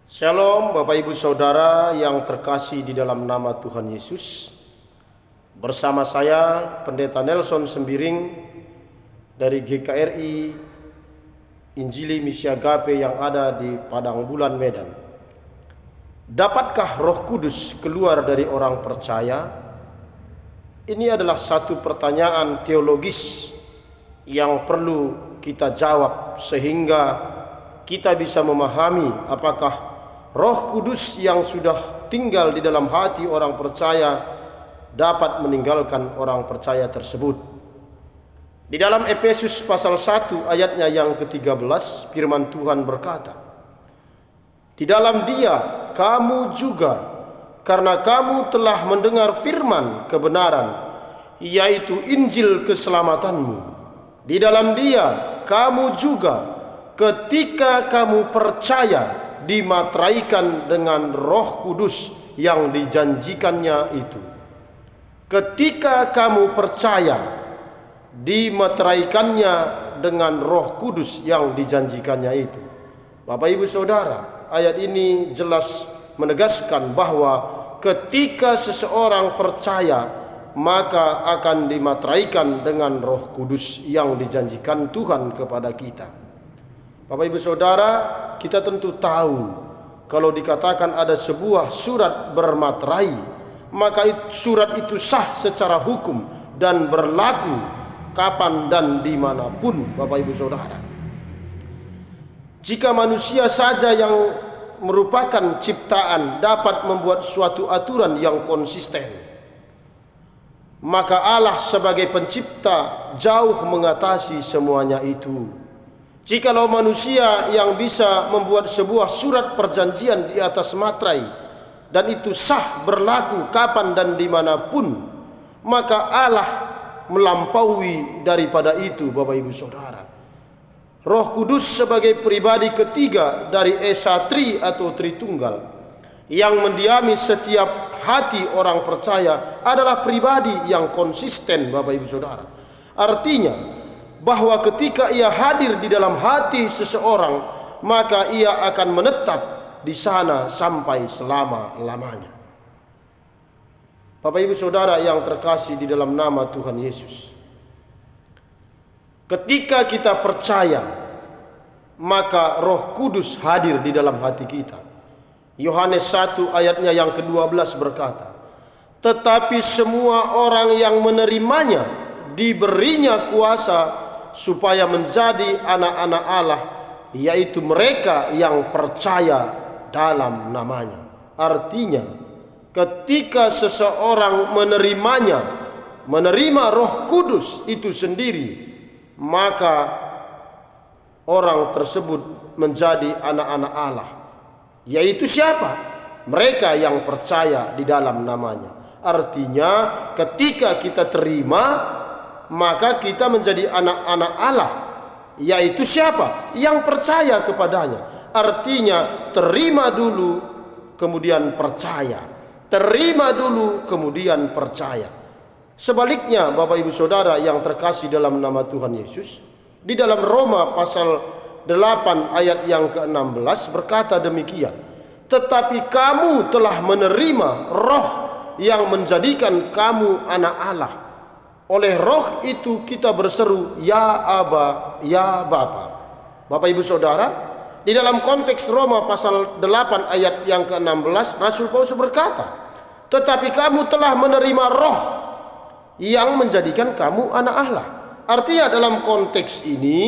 Shalom Bapak Ibu Saudara yang terkasih di dalam nama Tuhan Yesus. Bersama saya Pendeta Nelson Sembiring dari GKRI Injili Misi Agape yang ada di Padang Bulan, Medan. Dapatkah Roh Kudus keluar dari orang percaya? Ini adalah satu pertanyaan teologis yang perlu kita jawab sehingga kita bisa memahami apakah Roh Kudus yang sudah tinggal di dalam hati orang percaya dapat meninggalkan orang percaya tersebut. Di dalam Efesus pasal 1 ayatnya yang ke-13, firman Tuhan berkata, "Di dalam Dia kamu juga, karena kamu telah mendengar firman kebenaran, yaitu Injil keselamatanmu. Di dalam Dia kamu juga, ketika kamu percaya, dimateraikan dengan Roh Kudus yang dijanjikannya itu." Ketika kamu percaya, dimateraikannya dengan Roh Kudus yang dijanjikannya itu. Bapak Ibu Saudara, ayat ini jelas menegaskan bahwa ketika seseorang percaya, maka akan dimateraikan dengan Roh Kudus yang dijanjikan Tuhan kepada kita. Bapak Ibu Saudara, kita tentu tahu kalau dikatakan ada sebuah surat bermaterai, maka surat itu sah secara hukum dan berlaku kapan dan dimanapun. Bapak Ibu Saudara, jika manusia saja yang merupakan ciptaan dapat membuat suatu aturan yang konsisten, maka Allah sebagai pencipta jauh mengatasi semuanya itu. Jikalau manusia yang bisa membuat sebuah surat perjanjian di atas materai dan itu sah berlaku kapan dan dimanapun, maka Allah melampaui daripada itu. Bapak Ibu Saudara, Roh Kudus sebagai pribadi ketiga dari Esa Tri atau Tritunggal yang mendiami setiap hati orang percaya adalah pribadi yang konsisten. Bapak Ibu Saudara, artinya bahwa ketika ia hadir di dalam hati seseorang, maka ia akan menetap di sana sampai selama-lamanya. Bapak Ibu Saudara yang terkasih di dalam nama Tuhan Yesus, ketika kita percaya, maka Roh Kudus hadir di dalam hati kita. Yohanes 1 ayatnya yang ke-12 berkata, "Tetapi semua orang yang menerimanya diberinya kuasa supaya menjadi anak-anak Allah, yaitu mereka yang percaya dalam namanya." Artinya, ketika seseorang menerimanya, menerima Roh Kudus itu sendiri, maka orang tersebut menjadi anak-anak Allah. Yaitu siapa? Mereka yang percaya di dalam namanya. Artinya, ketika kita terima, maka kita menjadi anak-anak Allah. Yaitu siapa? Yang percaya kepadanya. Artinya, terima dulu kemudian percaya, terima dulu kemudian percaya. Sebaliknya, Bapak Ibu Saudara yang terkasih dalam nama Tuhan Yesus, di dalam Roma pasal 8 ayat yang ke-16 berkata demikian, "Tetapi kamu telah menerima Roh yang menjadikan kamu anak Allah. Oleh Roh itu kita berseru, ya Aba, ya Bapa." Bapak Ibu Saudara, di dalam konteks Roma pasal 8 ayat yang ke-16, Rasul Paulus berkata, "Tetapi kamu telah menerima Roh yang menjadikan kamu anak Allah." Artinya dalam konteks ini,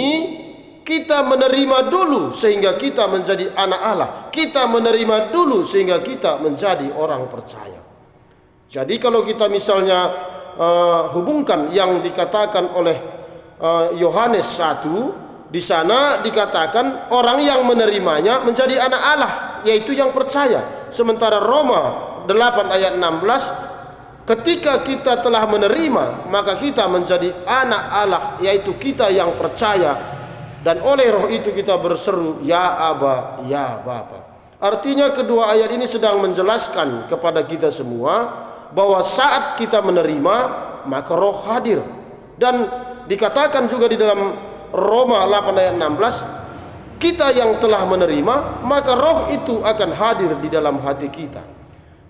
kita menerima dulu sehingga kita menjadi anak Allah. Kita menerima dulu sehingga kita menjadi orang percaya. Jadi kalau kita misalnya hubungkan yang dikatakan oleh Yohanes 1, di sana dikatakan orang yang menerimanya menjadi anak Allah, yaitu yang percaya. Sementara Roma 8 ayat 16, ketika kita telah menerima, maka kita menjadi anak Allah, yaitu kita yang percaya. Dan oleh Roh itu kita berseru, ya Aba, ya Bapa. Artinya kedua ayat ini sedang menjelaskan kepada kita semua bahwa saat kita menerima, maka Roh hadir. Dan dikatakan juga di dalam Roma 8 ayat 16, kita yang telah menerima, maka roh itu akan hadir di dalam hati kita.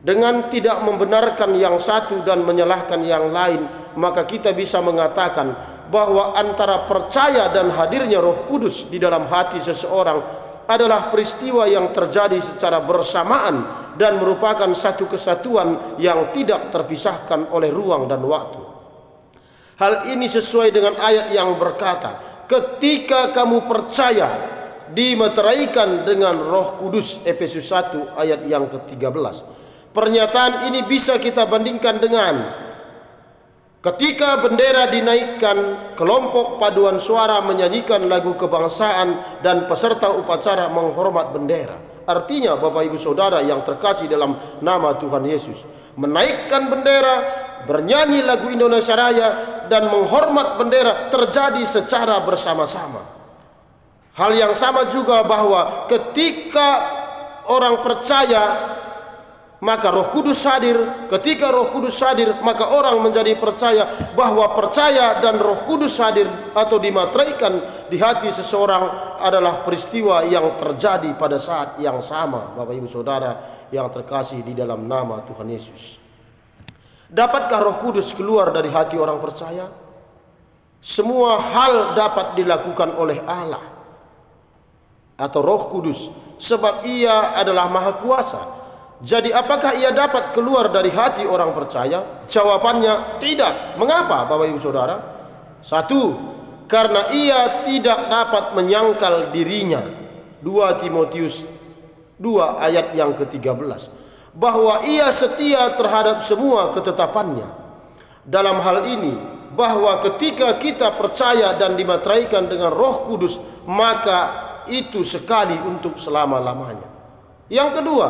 Dengan tidak membenarkan yang satu dan menyalahkan yang lain, maka kita bisa mengatakan bahwa antara percaya dan hadirnya Roh Kudus di dalam hati seseorang adalah peristiwa yang terjadi secara bersamaan dan merupakan satu kesatuan yang tidak terpisahkan oleh ruang dan waktu. Hal ini sesuai dengan ayat yang berkata, ketika kamu percaya, dimeteraikan dengan Roh Kudus, Efesus 1 ayat yang ke-13. Pernyataan ini bisa kita bandingkan dengan ketika bendera dinaikkan, kelompok paduan suara menyanyikan lagu kebangsaan dan peserta upacara menghormat bendera. Artinya Bapak Ibu Saudara yang terkasih dalam nama Tuhan Yesus, menaikkan bendera, bernyanyi lagu Indonesia Raya dan menghormat bendera terjadi secara bersama-sama. Hal yang sama juga bahwa ketika orang percaya, maka Roh Kudus hadir. Ketika Roh Kudus hadir, maka orang menjadi percaya. Bahwa percaya dan Roh Kudus hadir atau dimateraikan di hati seseorang adalah peristiwa yang terjadi pada saat yang sama. Bapak Ibu Saudara yang terkasih di dalam nama Tuhan Yesus. Dapatkah Roh Kudus keluar dari hati orang percaya? Semua hal dapat dilakukan oleh Allah atau Roh Kudus, sebab Ia adalah Maha Kuasa. Jadi apakah ia dapat keluar dari hati orang percaya? Jawabannya tidak. Mengapa Bapak Ibu Saudara? Satu, karena ia tidak dapat menyangkal dirinya. 2 Timotius 2 ayat yang ke-13. Bahwa ia setia terhadap semua ketetapannya. Dalam hal ini, bahwa ketika kita percaya dan dimateraikan dengan Roh Kudus, maka itu sekali untuk selama-lamanya. Yang kedua,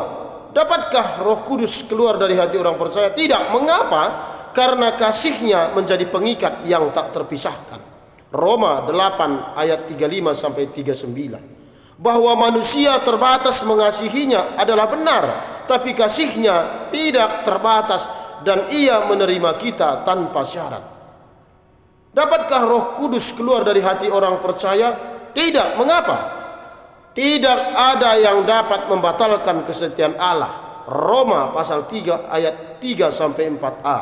dapatkah Roh Kudus keluar dari hati orang percaya? Tidak. Mengapa? Karena kasihnya menjadi pengikat yang tak terpisahkan. Roma 8 ayat 35 sampai 39. Bahwa manusia terbatas mengasihinya adalah benar, tapi kasihnya tidak terbatas dan ia menerima kita tanpa syarat. Dapatkah Roh Kudus keluar dari hati orang percaya? Tidak. Mengapa? Tidak ada yang dapat membatalkan kesetiaan Allah. Roma pasal 3 ayat 3 sampai 4a.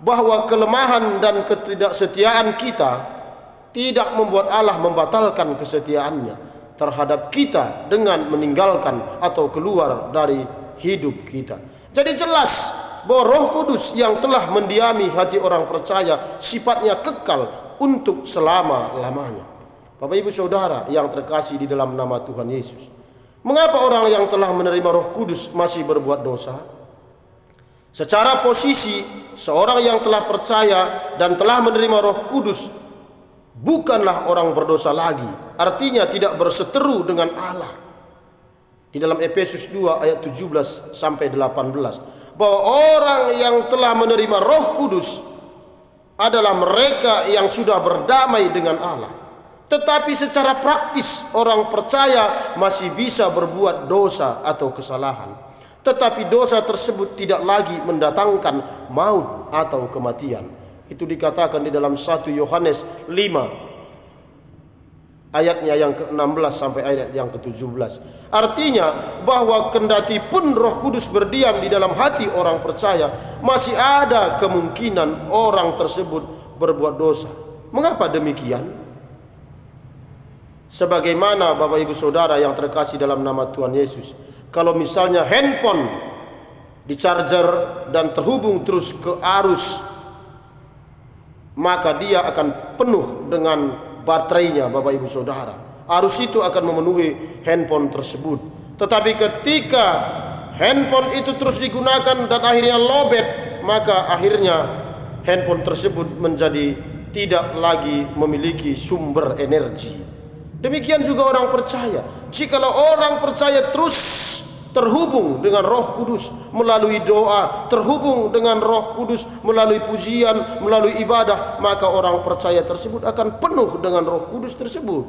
Bahwa kelemahan dan ketidaksetiaan kita tidak membuat Allah membatalkan kesetiaannya terhadap kita dengan meninggalkan atau keluar dari hidup kita. Jadi jelas bahwa Roh Kudus yang telah mendiami hati orang percaya sifatnya kekal untuk selama-lamanya. Bapak Ibu Saudara yang terkasih di dalam nama Tuhan Yesus, mengapa orang yang telah menerima Roh Kudus masih berbuat dosa? Secara posisi, seorang yang telah percaya dan telah menerima Roh Kudus bukanlah orang berdosa lagi. Artinya tidak berseteru dengan Allah. Di dalam Efesus 2 ayat 17 sampai 18, bahwa orang yang telah menerima Roh Kudus adalah mereka yang sudah berdamai dengan Allah. Tetapi secara praktis orang percaya masih bisa berbuat dosa atau kesalahan. Tetapi dosa tersebut tidak lagi mendatangkan maut atau kematian. Itu dikatakan di dalam 1 Yohanes 5 ayatnya yang ke-16 sampai ayat yang ke-17. Artinya bahwa kendati pun Roh Kudus berdiam di dalam hati orang percaya, masih ada kemungkinan orang tersebut berbuat dosa. Mengapa demikian? Sebagaimana Bapak Ibu Saudara yang terkasih dalam nama Tuhan Yesus, kalau misalnya handphone di charger dan terhubung terus ke arus, maka dia akan penuh dengan baterainya Bapak Ibu Saudara. Arus itu akan memenuhi handphone tersebut. Tetapi ketika handphone itu terus digunakan dan akhirnya lowbat, maka akhirnya handphone tersebut menjadi tidak lagi memiliki sumber energi. Demikian juga orang percaya. Jikalau orang percaya terus terhubung dengan Roh Kudus melalui doa, terhubung dengan Roh Kudus melalui pujian, melalui ibadah, maka orang percaya tersebut akan penuh dengan Roh Kudus tersebut.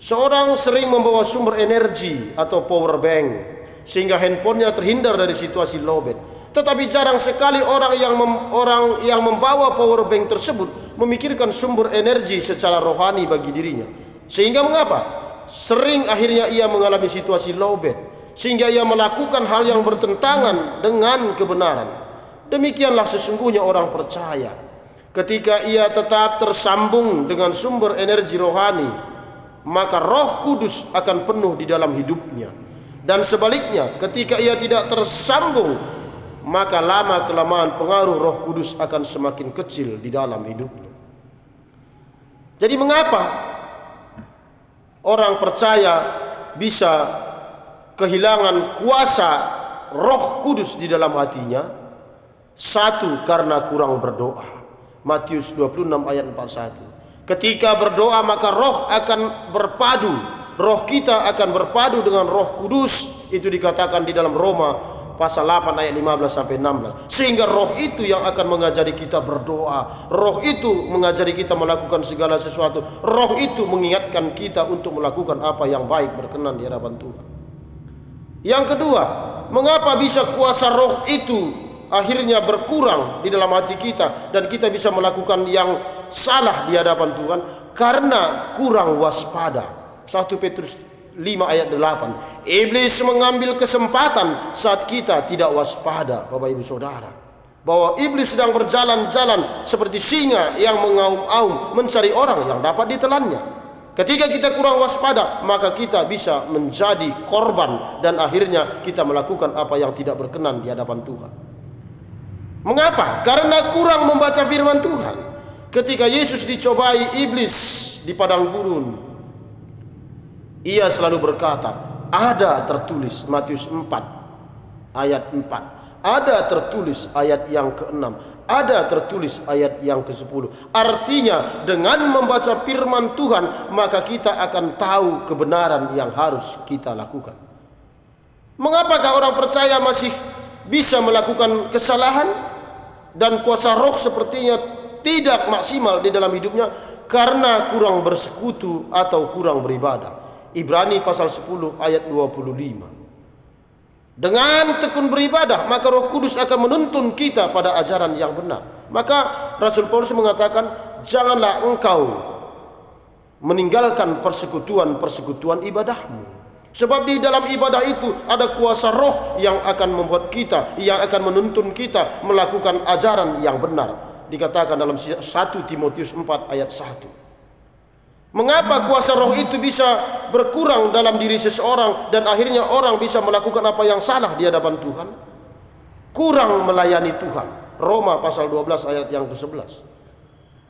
Seorang sering membawa sumber energi atau power bank sehingga handphonenya terhindar dari situasi lowbat. Tetapi jarang sekali orang yang membawa power bank tersebut memikirkan sumber energi secara rohani bagi dirinya. Sehingga mengapa? sering akhirnya ia mengalami situasi lowbat, sehingga ia melakukan hal yang bertentangan dengan kebenaran. Demikianlah sesungguhnya orang percaya. Ketika ia tetap tersambung dengan sumber energi rohani, maka Roh Kudus akan penuh di dalam hidupnya. Dan sebaliknya, ketika ia tidak tersambung, maka lama-kelamaan pengaruh Roh Kudus akan semakin kecil di dalam hidupnya. Jadi mengapa orang percaya bisa kehilangan kuasa Roh Kudus di dalam hatinya? Satu, karena kurang berdoa. Matius 26 ayat 41. Ketika berdoa maka roh akan berpadu, roh kita akan berpadu dengan Roh Kudus. Itu dikatakan di dalam Roma pasal 8 ayat 15 sampai 16. Sehingga roh itu yang akan mengajari kita berdoa, roh itu mengajari kita melakukan segala sesuatu, roh itu mengingatkan kita untuk melakukan apa yang baik berkenan di hadapan Tuhan. Yang kedua, mengapa bisa kuasa roh itu akhirnya berkurang di dalam hati kita dan kita bisa melakukan yang salah di hadapan Tuhan? Karena kurang waspada. 1 Petrus 5 ayat 8. Iblis mengambil kesempatan saat kita tidak waspada, Bapak Ibu Saudara. Bahwa iblis sedang berjalan-jalan seperti singa yang mengaum-aum mencari orang yang dapat ditelannya. Ketika kita kurang waspada, maka kita bisa menjadi korban dan akhirnya kita melakukan apa yang tidak berkenan di hadapan Tuhan. Mengapa? Karena kurang membaca firman Tuhan. Ketika Yesus dicobai iblis di padang gurun, ia selalu berkata, ada tertulis, Matius 4 ayat 4, ada tertulis ayat yang ke-6, ada tertulis ayat yang ke-10. Artinya dengan membaca firman Tuhan maka kita akan tahu kebenaran yang harus kita lakukan. Mengapakah orang percaya masih bisa melakukan kesalahan dan kuasa roh sepertinya tidak maksimal di dalam hidupnya? Karena kurang bersekutu atau kurang beribadah. Ibrani pasal 10 ayat 25. Dengan tekun beribadah maka Roh Kudus akan menuntun kita pada ajaran yang benar. Maka Rasul Paulus mengatakan, janganlah engkau meninggalkan persekutuan-persekutuan ibadahmu. Sebab di dalam ibadah itu ada kuasa roh yang akan membuat kita, yang akan menuntun kita melakukan ajaran yang benar. Dikatakan dalam 1 Timotius 4 ayat 1. Mengapa kuasa roh itu bisa berkurang dalam diri seseorang dan akhirnya orang bisa melakukan apa yang salah di hadapan Tuhan? Kurang melayani Tuhan. Roma pasal 12 ayat yang ke-11.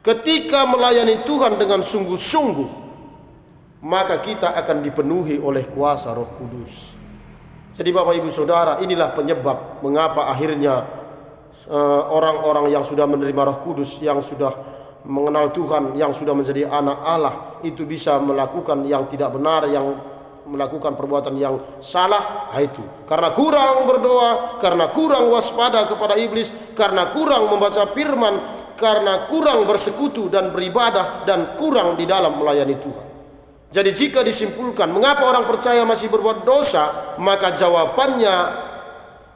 Ketika melayani Tuhan dengan sungguh-sungguh, maka kita akan dipenuhi oleh kuasa Roh Kudus. Jadi Bapak Ibu Saudara, inilah penyebab mengapa akhirnya orang-orang yang sudah menerima Roh Kudus, yang sudah mengenal Tuhan, yang sudah menjadi anak Allah, itu bisa melakukan yang tidak benar, yang melakukan perbuatan yang salah. Itu karena kurang berdoa, karena kurang waspada kepada iblis, karena kurang membaca firman, karena kurang bersekutu dan beribadah, dan kurang di dalam melayani Tuhan. Jadi jika disimpulkan mengapa orang percaya masih berbuat dosa, maka jawabannya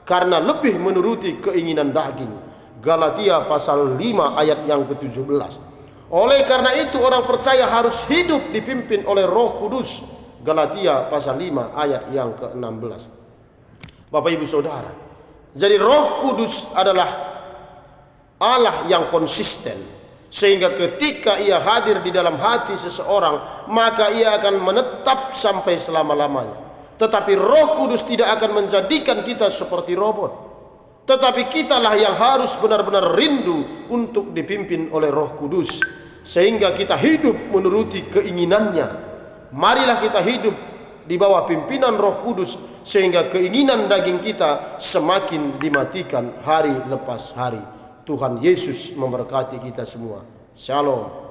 karena lebih menuruti keinginan daging. Galatia pasal 5 ayat yang ke-17. Oleh karena itu orang percaya harus hidup dipimpin oleh Roh Kudus. Galatia pasal 5 ayat yang ke-16. Bapak Ibu Saudara, jadi Roh Kudus adalah Allah yang konsisten, sehingga ketika ia hadir di dalam hati seseorang, maka ia akan menetap sampai selama-lamanya. Tetapi Roh Kudus tidak akan menjadikan kita seperti robot. Tetapi kitalah yang harus benar-benar rindu untuk dipimpin oleh Roh Kudus, sehingga kita hidup menuruti keinginannya. Marilah kita hidup di bawah pimpinan Roh Kudus, sehingga keinginan daging kita semakin dimatikan hari lepas hari. Tuhan Yesus memberkati kita semua. Shalom.